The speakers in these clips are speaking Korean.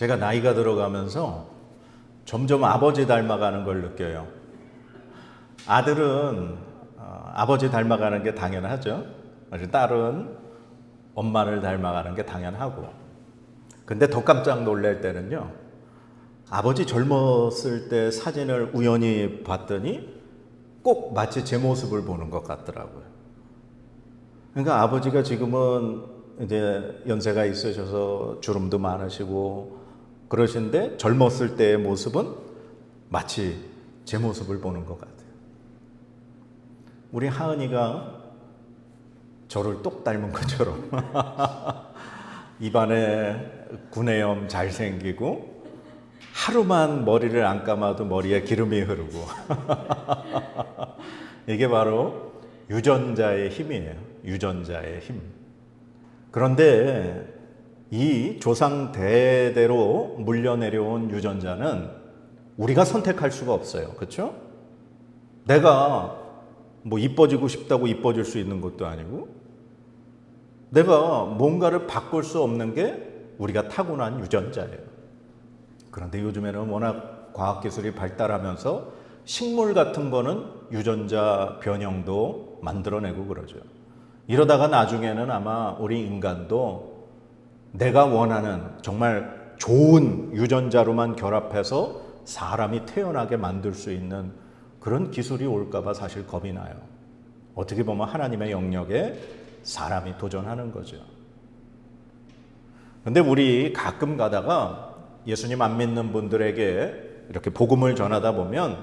제가 나이가 들어가면서 점점 아버지 닮아가는 걸 느껴요. 아들은 아버지 닮아가는 게 당연하죠. 딸은 엄마를 닮아가는 게 당연하고. 근데 더 깜짝 놀랄 때는요, 아버지 젊었을 때 사진을 우연히 봤더니 꼭 마치 제 모습을 보는 것 같더라고요. 그러니까 아버지가 지금은 이제 연세가 있으셔서 주름도 많으시고 그러신데 젊었을 때의 모습은 마치 제 모습을 보는 것 같아요. 우리 하은이가 저를 똑 닮은 것처럼 입안에 구내염 잘생기고 하루만 머리를 안 감아도 머리에 기름이 흐르고 이게 바로 유전자의 힘이에요. 유전자의 힘. 그런데 이 조상 대대로 물려내려온 유전자는 우리가 선택할 수가 없어요. 그렇죠? 내가 뭐 이뻐지고 싶다고 이뻐질 수 있는 것도 아니고 내가 뭔가를 바꿀 수 없는 게 우리가 타고난 유전자예요. 그런데 요즘에는 워낙 과학기술이 발달하면서 식물 같은 거는 유전자 변형도 만들어내고 그러죠. 이러다가 나중에는 아마 우리 인간도 내가 원하는 정말 좋은 유전자로만 결합해서 사람이 태어나게 만들 수 있는 그런 기술이 올까봐 사실 겁이 나요. 어떻게 보면 하나님의 영역에 사람이 도전하는 거죠. 근데 우리 가끔 가다가 예수님 안 믿는 분들에게 이렇게 복음을 전하다 보면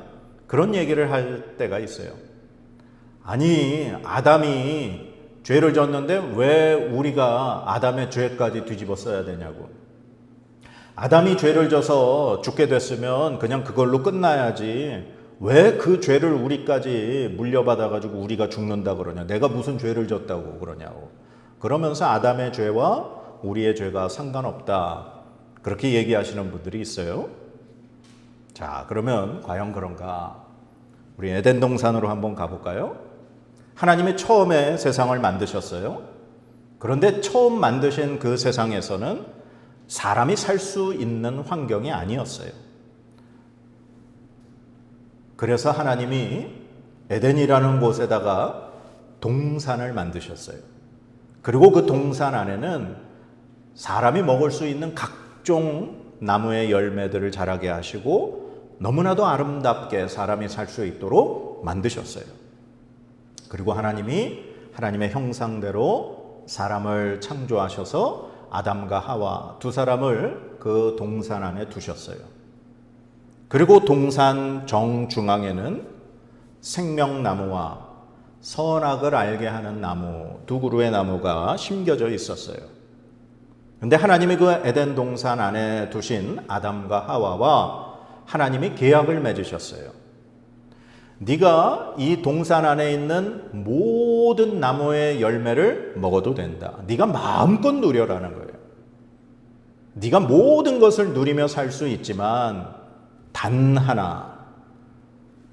그런 얘기를 할 때가 있어요. 아니, 아담이 죄를 졌는데 왜 우리가 아담의 죄까지 뒤집어 써야 되냐고. 아담이 죄를 져서 죽게 됐으면 그냥 그걸로 끝나야지. 왜 그 죄를 우리까지 물려받아가지고 우리가 죽는다 그러냐. 내가 무슨 죄를 졌다고 그러냐고. 그러면서 아담의 죄와 우리의 죄가 상관없다. 그렇게 얘기하시는 분들이 있어요. 자, 그러면 과연 그런가? 우리 에덴 동산으로 한번 가볼까요? 하나님이 처음에 세상을 만드셨어요. 그런데 처음 만드신 그 세상에서는 사람이 살 수 있는 환경이 아니었어요. 그래서 하나님이 에덴이라는 곳에다가 동산을 만드셨어요. 그리고 그 동산 안에는 사람이 먹을 수 있는 각종 나무의 열매들을 자라게 하시고 너무나도 아름답게 사람이 살 수 있도록 만드셨어요. 그리고 하나님이 하나님의 형상대로 사람을 창조하셔서 아담과 하와 두 사람을 그 동산 안에 두셨어요. 그리고 동산 정중앙에는 생명나무와 선악을 알게 하는 나무, 두 그루의 나무가 심겨져 있었어요. 근데 하나님이 그 에덴 동산 안에 두신 아담과 하와와 하나님이 계약을 맺으셨어요. 네가 이 동산 안에 있는 모든 나무의 열매를 먹어도 된다. 네가 마음껏 누려라는 거예요. 네가 모든 것을 누리며 살 수 있지만 단 하나,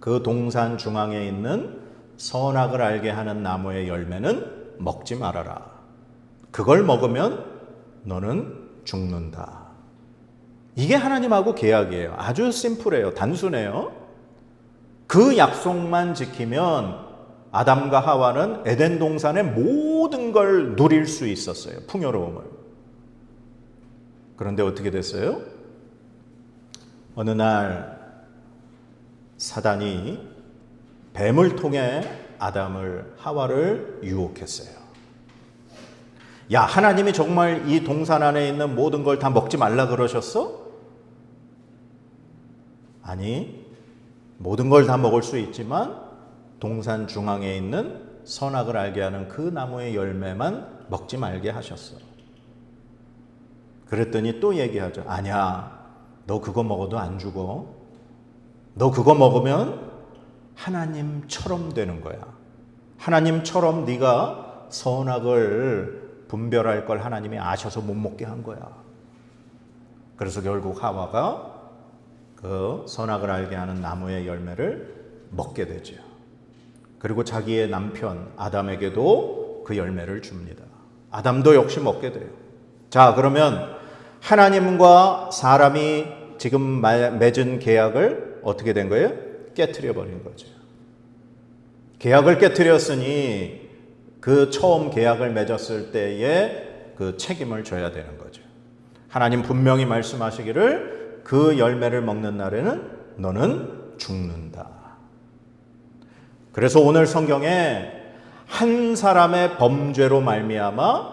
그 동산 중앙에 있는 선악을 알게 하는 나무의 열매는 먹지 말아라. 그걸 먹으면 너는 죽는다. 이게 하나님하고 계약이에요. 아주 심플해요. 단순해요. 그 약속만 지키면 아담과 하와는 에덴 동산의 모든 걸 누릴 수 있었어요. 풍요로움을. 그런데 어떻게 됐어요? 어느 날 사단이 뱀을 통해 아담을 하와를 유혹했어요. 야, 하나님이 정말 이 동산 안에 있는 모든 걸 다 먹지 말라 그러셨어? 아니, 모든 걸 다 먹을 수 있지만 동산 중앙에 있는 선악을 알게 하는 그 나무의 열매만 먹지 말게 하셨어. 그랬더니 또 얘기하죠. 아니야, 너 그거 먹어도 안 죽어. 너 그거 먹으면 하나님처럼 되는 거야. 하나님처럼 네가 선악을 분별할 걸 하나님이 아셔서 못 먹게 한 거야. 그래서 결국 하와가 그 선악을 알게 하는 나무의 열매를 먹게 되죠. 그리고 자기의 남편 아담에게도 그 열매를 줍니다. 아담도 역시 먹게 돼요. 자, 그러면 하나님과 사람이 지금 맺은 계약을 어떻게 된 거예요? 깨트려 버린 거죠. 계약을 깨트렸으니 그 처음 계약을 맺었을 때에 그 책임을 져야 되는 거죠. 하나님 분명히 말씀하시기를 그 열매를 먹는 날에는 너는 죽는다. 그래서 오늘 성경에 한 사람의 범죄로 말미암아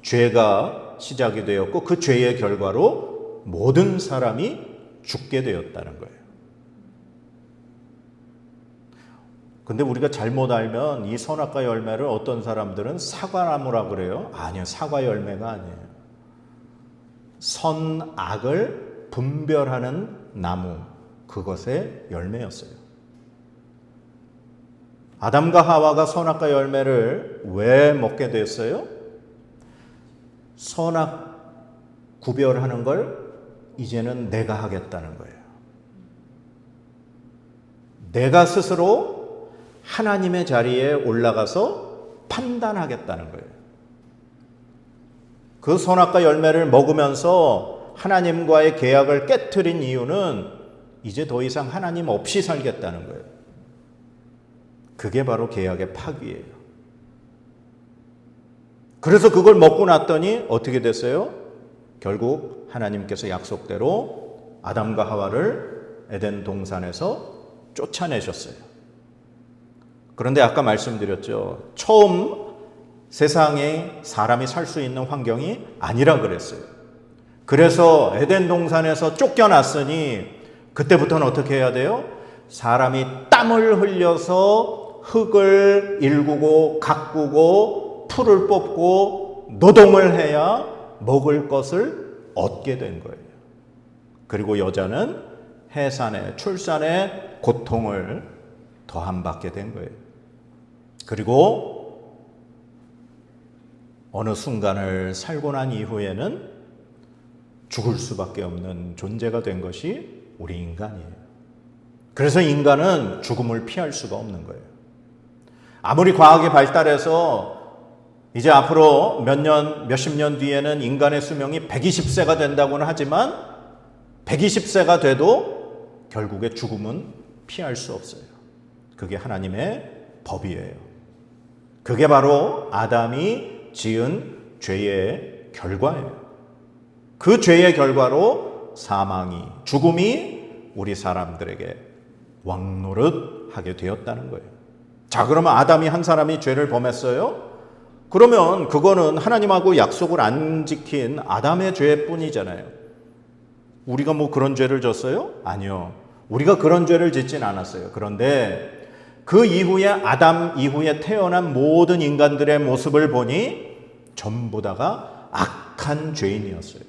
죄가 시작이 되었고 그 죄의 결과로 모든 사람이 죽게 되었다는 거예요. 근데 우리가 잘못 알면 이 선악과 열매를 어떤 사람들은 사과나무라 그래요. 아니요, 사과 열매가 아니에요. 선악을 분별하는 나무, 그것의 열매였어요. 아담과 하와가 선악과 열매를 왜 먹게 됐어요? 선악 구별하는 걸 이제는 내가 하겠다는 거예요. 내가 스스로 하나님의 자리에 올라가서 판단하겠다는 거예요. 그 선악과 열매를 먹으면서 하나님과의 계약을 깨트린 이유는 이제 더 이상 하나님 없이 살겠다는 거예요. 그게 바로 계약의 파기예요. 그래서 그걸 먹고 났더니 어떻게 됐어요? 결국 하나님께서 약속대로 아담과 하와를 에덴 동산에서 쫓아내셨어요. 그런데 아까 말씀드렸죠. 처음 세상에 사람이 살 수 있는 환경이 아니라 그랬어요. 그래서 에덴 동산에서 쫓겨났으니 그때부터는 어떻게 해야 돼요? 사람이 땀을 흘려서 흙을 일구고 가꾸고 풀을 뽑고 노동을 해야 먹을 것을 얻게 된 거예요. 그리고 여자는 해산에 출산에 고통을 더함 받게 된 거예요. 그리고 어느 순간을 살고 난 이후에는 죽을 수밖에 없는 존재가 된 것이 우리 인간이에요. 그래서 인간은 죽음을 피할 수가 없는 거예요. 아무리 과학이 발달해서 이제 앞으로 몇십 년 뒤에는 인간의 수명이 120세가 된다고는 하지만 120세가 돼도 결국에 죽음은 피할 수 없어요. 그게 하나님의 법이에요. 그게 바로 아담이 지은 죄의 결과예요. 그 죄의 결과로 사망이, 죽음이 우리 사람들에게 왕노릇하게 되었다는 거예요. 자, 그러면 아담이 한 사람이 죄를 범했어요? 그러면 그거는 하나님하고 약속을 안 지킨 아담의 죄뿐이잖아요. 우리가 뭐 그런 죄를 졌어요? 아니요. 우리가 그런 죄를 짓진 않았어요. 그런데 그 이후에 아담 이후에 태어난 모든 인간들의 모습을 보니 전부 다가 악한 죄인이었어요.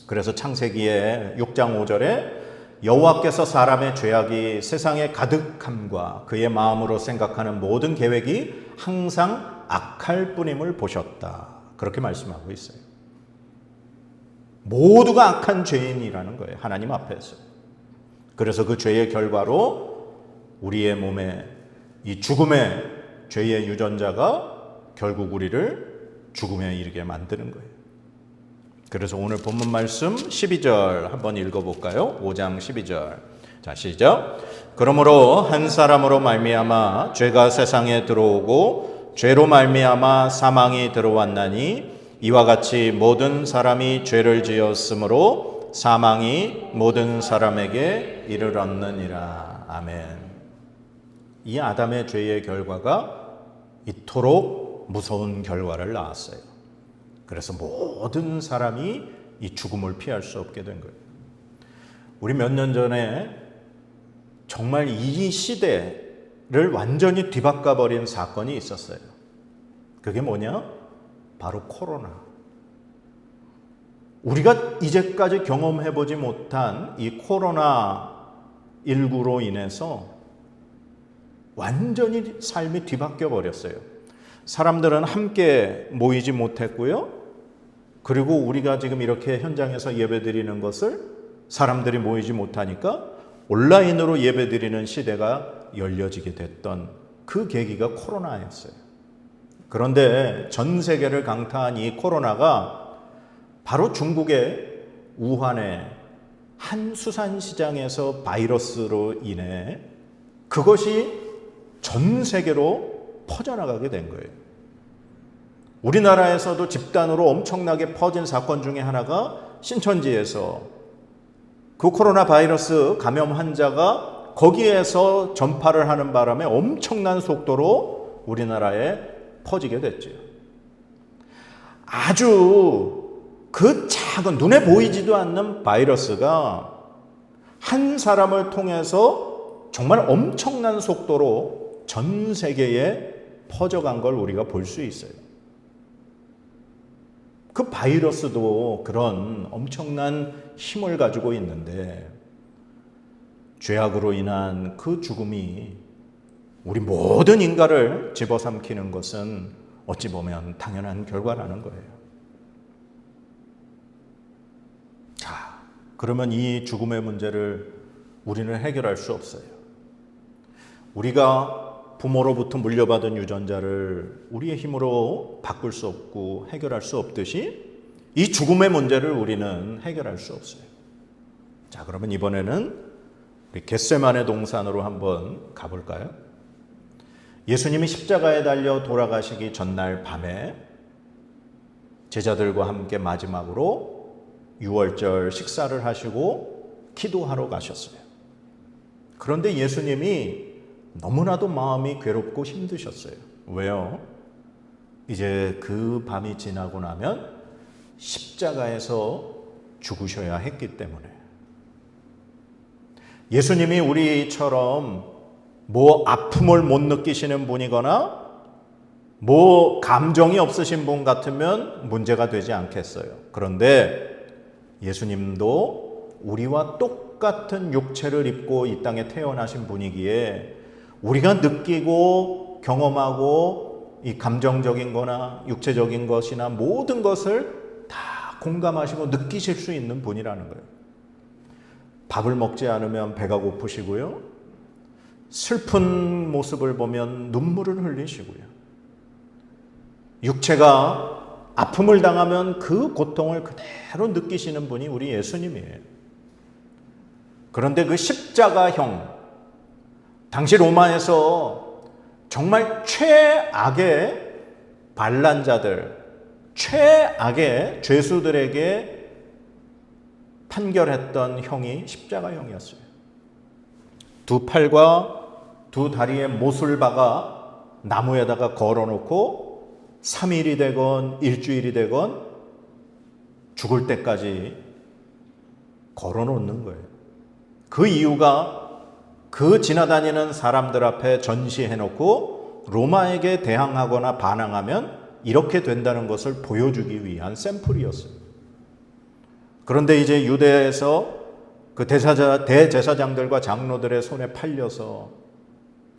그래서 창세기의 6장 5절에 여호와께서 사람의 죄악이 세상에 가득함과 그의 마음으로 생각하는 모든 계획이 항상 악할 뿐임을 보셨다. 그렇게 말씀하고 있어요. 모두가 악한 죄인이라는 거예요. 하나님 앞에서. 그래서 그 죄의 결과로 우리의 몸에 이 죽음의 죄의 유전자가 결국 우리를 죽음에 이르게 만드는 거예요. 그래서 오늘 본문 말씀 12절 한번 읽어볼까요? 5장 12절. 자, 시작. 그러므로 한 사람으로 말미암아 죄가 세상에 들어오고 죄로 말미암아 사망이 들어왔나니 이와 같이 모든 사람이 죄를 지었으므로 사망이 모든 사람에게 이르렀느니라. 아멘. 이 아담의 죄의 결과가 이토록 무서운 결과를 낳았어요. 그래서 모든 사람이 이 죽음을 피할 수 없게 된 거예요. 우리 몇 년 전에 정말 이 시대를 완전히 뒤바꿔버린 사건이 있었어요. 그게 뭐냐? 바로 코로나. 우리가 이제까지 경험해보지 못한 이 코로나19로 인해서 완전히 삶이 뒤바뀌어 버렸어요. 사람들은 함께 모이지 못했고요. 그리고 우리가 지금 이렇게 현장에서 예배드리는 것을 사람들이 모이지 못하니까 온라인으로 예배드리는 시대가 열려지게 됐던 그 계기가 코로나였어요. 그런데 전 세계를 강타한 이 코로나가 바로 중국의 우한의 한 수산시장에서 바이러스로 인해 그것이 전 세계로 퍼져나가게 된 거예요. 우리나라에서도 집단으로 엄청나게 퍼진 사건 중에 하나가 신천지에서 그 코로나 바이러스 감염 환자가 거기에서 전파를 하는 바람에 엄청난 속도로 우리나라에 퍼지게 됐죠. 아주 그 작은 눈에 보이지도 않는 바이러스가 한 사람을 통해서 정말 엄청난 속도로 전 세계에 퍼져간 걸 우리가 볼 수 있어요. 그 바이러스도 그런 엄청난 힘을 가지고 있는데 죄악으로 인한 그 죽음이 우리 모든 인간을 집어삼키는 것은 어찌 보면 당연한 결과라는 거예요. 자, 그러면 이 죽음의 문제를 우리는 해결할 수 없어요. 우리가 부모로부터 물려받은 유전자를 우리의 힘으로 바꿀 수 없고 해결할 수 없듯이 이 죽음의 문제를 우리는 해결할 수 없어요. 자, 그러면 이번에는 우리 겟세마네 동산으로 한번 가볼까요? 예수님이 십자가에 달려 돌아가시기 전날 밤에 제자들과 함께 마지막으로 유월절 식사를 하시고 기도하러 가셨어요. 그런데 예수님이 너무나도 마음이 괴롭고 힘드셨어요. 왜요? 이제 그 밤이 지나고 나면 십자가에서 죽으셔야 했기 때문에. 예수님이 우리처럼 뭐 아픔을 못 느끼시는 분이거나 뭐 감정이 없으신 분 같으면 문제가 되지 않겠어요. 그런데 예수님도 우리와 똑같은 육체를 입고 이 땅에 태어나신 분이기에 우리가 느끼고 경험하고 이 감정적인 거나 육체적인 것이나 모든 것을 다 공감하시고 느끼실 수 있는 분이라는 거예요. 밥을 먹지 않으면 배가 고프시고요. 슬픈 모습을 보면 눈물을 흘리시고요. 육체가 아픔을 당하면 그 고통을 그대로 느끼시는 분이 우리 예수님이에요. 그런데 그 십자가형, 당시 로마에서 정말 최악의 반란자들, 최악의 죄수들에게 판결했던 형이 십자가형이었어요. 두 팔과 두 다리에 못을 박아 나무에다가 걸어놓고 3일이 되건 일주일이 되건 죽을 때까지 걸어놓는 거예요. 그 이유가 그 지나다니는 사람들 앞에 전시해놓고 로마에게 대항하거나 반항하면 이렇게 된다는 것을 보여주기 위한 샘플이었어요. 그런데 이제 유대에서 그 대제사장들과 장로들의 손에 팔려서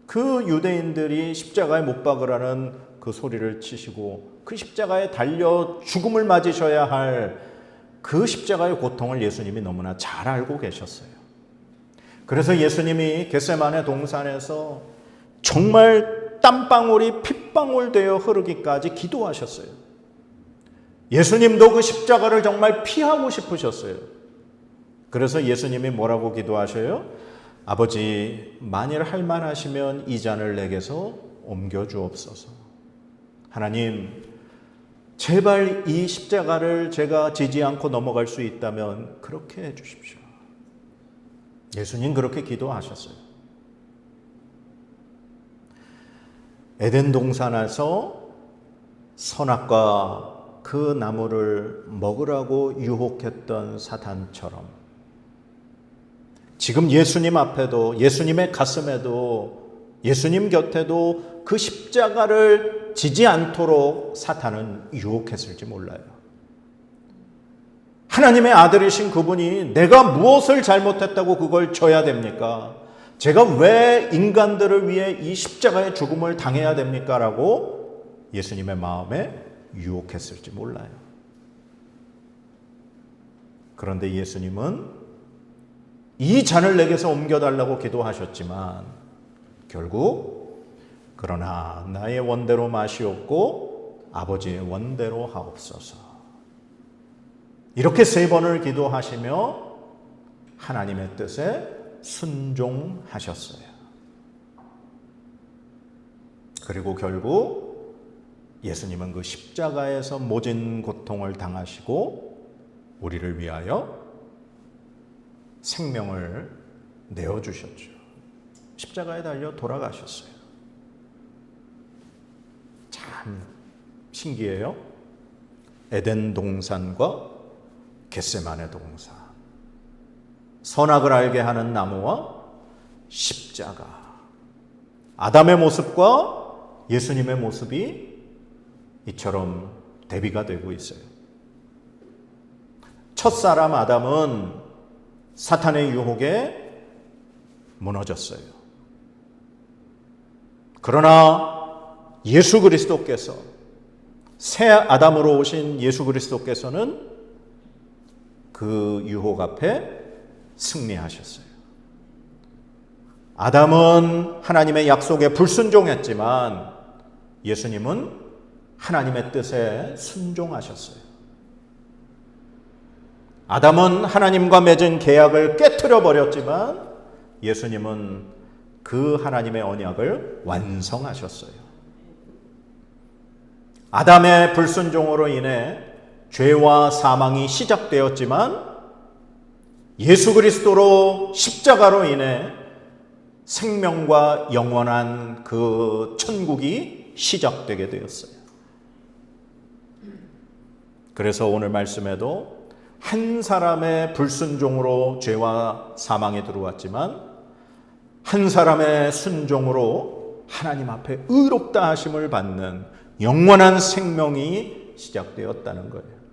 그 유대인들이 십자가에 못 박으라는 그 소리를 치시고 그 십자가에 달려 죽음을 맞으셔야 할 그 십자가의 고통을 예수님이 너무나 잘 알고 계셨어요. 그래서 예수님이 겟세마네 동산에서 정말 땀방울이 핏방울 되어 흐르기까지 기도하셨어요. 예수님도 그 십자가를 정말 피하고 싶으셨어요. 그래서 예수님이 뭐라고 기도하셔요? 아버지, 만일 할 만하시면 이 잔을 내게서 옮겨 주옵소서. 하나님, 제발 이 십자가를 제가 지지 않고 넘어갈 수 있다면 그렇게 해 주십시오. 예수님 그렇게 기도하셨어요. 에덴 동산에서 선악과 그 나무를 먹으라고 유혹했던 사탄처럼 지금 예수님 앞에도, 예수님의 가슴에도, 예수님 곁에도 그 십자가를 지지 않도록 사탄은 유혹했을지 몰라요. 하나님의 아들이신 그분이 내가 무엇을 잘못했다고 그걸 져야 됩니까? 제가 왜 인간들을 위해 이 십자가의 죽음을 당해야 됩니까? 라고 예수님의 마음에 유혹했을지 몰라요. 그런데 예수님은 이 잔을 내게서 옮겨달라고 기도하셨지만 결국 그러나 나의 원대로 마시옵고 아버지의 원대로 하옵소서. 이렇게 3번을 기도하시며 하나님의 뜻에 순종하셨어요. 그리고 결국 예수님은 그 십자가에서 모진 고통을 당하시고 우리를 위하여 생명을 내어주셨죠. 십자가에 달려 돌아가셨어요. 참 신기해요. 에덴 동산과 겟세마네 동산, 선악을 알게 하는 나무와 십자가, 아담의 모습과 예수님의 모습이 이처럼 대비가 되고 있어요. 첫사람 아담은 사탄의 유혹에 무너졌어요. 그러나 예수 그리스도께서, 새 아담으로 오신 예수 그리스도께서는 그 유혹 앞에 승리하셨어요. 아담은 하나님의 약속에 불순종했지만 예수님은 하나님의 뜻에 순종하셨어요. 아담은 하나님과 맺은 계약을 깨트려 버렸지만 예수님은 그 하나님의 언약을 완성하셨어요. 아담의 불순종으로 인해 죄와 사망이 시작되었지만 예수 그리스도로 십자가로 인해 생명과 영원한 그 천국이 시작되게 되었어요. 그래서 오늘 말씀에도 한 사람의 불순종으로 죄와 사망이 들어왔지만 한 사람의 순종으로 하나님 앞에 의롭다 하심을 받는 영원한 생명이 시작되었다는 거예요.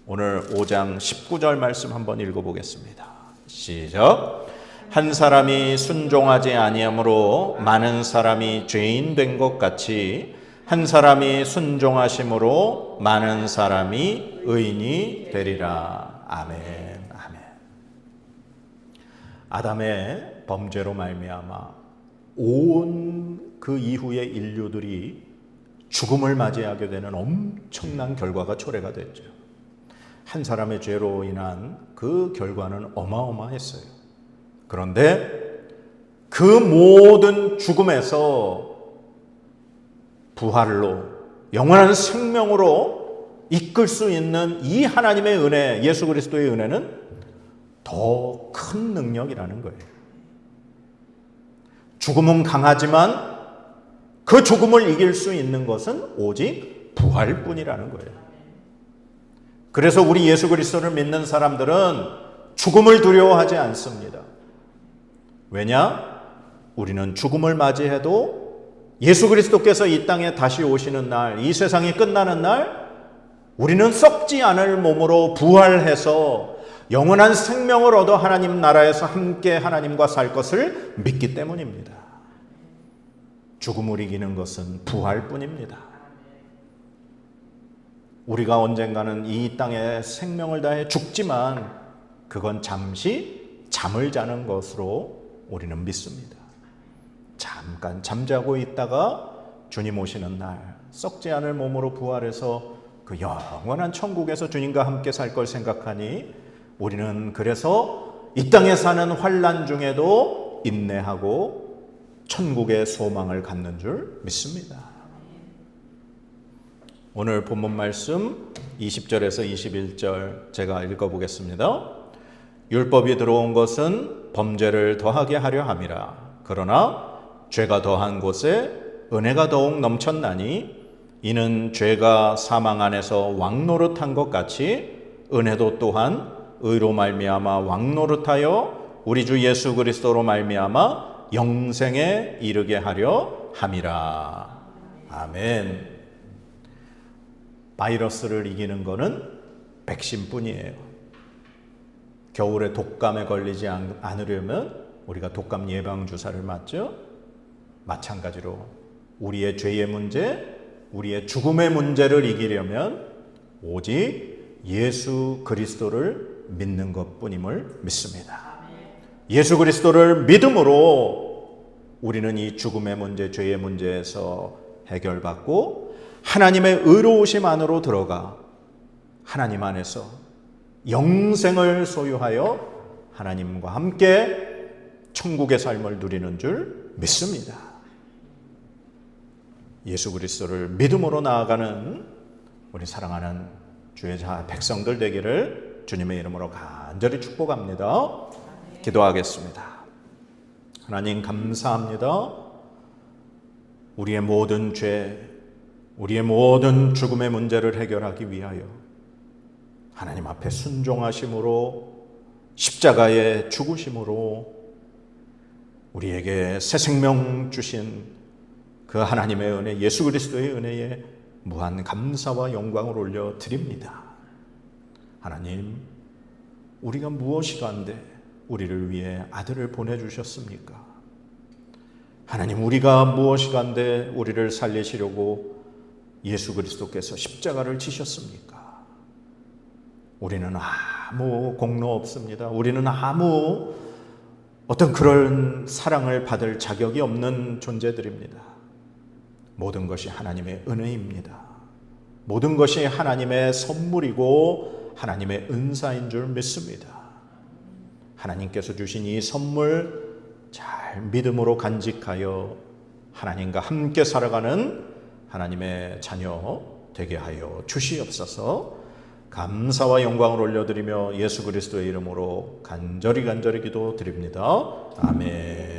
오늘 5장 19절 말씀 한번 읽어보겠습니다. 시작. 한 사람이 순종하지 아니함으로 많은 사람이 죄인 된 것 같이 한 사람이 순종하심으로 많은 사람이 의인이 되리라. 아멘. 아멘. 아담의 범죄로 말미암아 온 그 이후의 인류들이 죽음을 맞이하게 되는 엄청난 결과가 초래가 됐죠. 한 사람의 죄로 인한 그 결과는 어마어마했어요. 그런데 그 모든 죽음에서 부활로 영원한 생명으로 이끌 수 있는 이 하나님의 은혜, 예수 그리스도의 은혜는 더 큰 능력이라는 거예요. 죽음은 강하지만 그 죽음을 이길 수 있는 것은 오직 부활뿐이라는 거예요. 그래서 우리 예수 그리스도를 믿는 사람들은 죽음을 두려워하지 않습니다. 왜냐? 우리는 죽음을 맞이해도 예수 그리스도께서 이 땅에 다시 오시는 날, 이 세상이 끝나는 날, 우리는 썩지 않을 몸으로 부활해서 영원한 생명을 얻어 하나님 나라에서 함께 하나님과 살 것을 믿기 때문입니다. 죽음을 이기는 것은 부활뿐입니다. 우리가 언젠가는 이 땅에 생명을 다해 죽지만 그건 잠시 잠을 자는 것으로 우리는 믿습니다. 잠깐 잠자고 있다가 주님 오시는 날 썩지 않을 몸으로 부활해서 그 영원한 천국에서 주님과 함께 살 걸 생각하니 우리는 그래서 이 땅에 사는 환난 중에도 인내하고 천국의 소망을 갖는 줄 믿습니다. 오늘 본문 말씀 20절에서 21절 제가 읽어보겠습니다. 율법이 들어온 것은 범죄를 더하게 하려 함이라. 그러나 죄가 더한 곳에 은혜가 더욱 넘쳤나니 이는 죄가 사망 안에서 왕노릇한 것 같이 은혜도 또한 의로 말미암아 왕노릇하여 우리 주 예수 그리스도로 말미암아 영생에 이르게 하려 함이라. 아멘. 바이러스를 이기는 것은 백신뿐이에요. 겨울에 독감에 걸리지 않으려면 우리가 독감 예방 주사를 맞죠? 마찬가지로 우리의 죄의 문제, 우리의 죽음의 문제를 이기려면 오직 예수 그리스도를 믿는 것뿐임을 믿습니다. 예수 그리스도를 믿음으로 우리는 이 죽음의 문제, 죄의 문제에서 해결받고 하나님의 의로우심 안으로 들어가 하나님 안에서 영생을 소유하여 하나님과 함께 천국의 삶을 누리는 줄 믿습니다. 예수 그리스도를 믿음으로 나아가는 우리 사랑하는 주의 백성들 되기를 주님의 이름으로 간절히 축복합니다. 기도하겠습니다. 하나님 감사합니다. 우리의 모든 죄, 우리의 모든 죽음의 문제를 해결하기 위하여 하나님 앞에 순종하심으로 십자가의 죽으심으로 우리에게 새 생명 주신 그 하나님의 은혜, 예수 그리스도의 은혜에 무한 감사와 영광을 올려드립니다. 하나님, 우리가 무엇이 간데 우리를 위해 아들을 보내주셨습니까? 하나님, 우리가 무엇이 간데 우리를 살리시려고 예수 그리스도께서 십자가를 지셨습니까? 우리는 아무 공로 없습니다. 우리는 아무 어떤 그런 사랑을 받을 자격이 없는 존재들입니다. 모든 것이 하나님의 은혜입니다. 모든 것이 하나님의 선물이고 하나님의 은사인 줄 믿습니다. 하나님께서 주신 이 선물 잘 믿음으로 간직하여 하나님과 함께 살아가는 하나님의 자녀 되게 하여 주시옵소서. 감사와 영광을 올려드리며 예수 그리스도의 이름으로 간절히 기도드립니다. 아멘.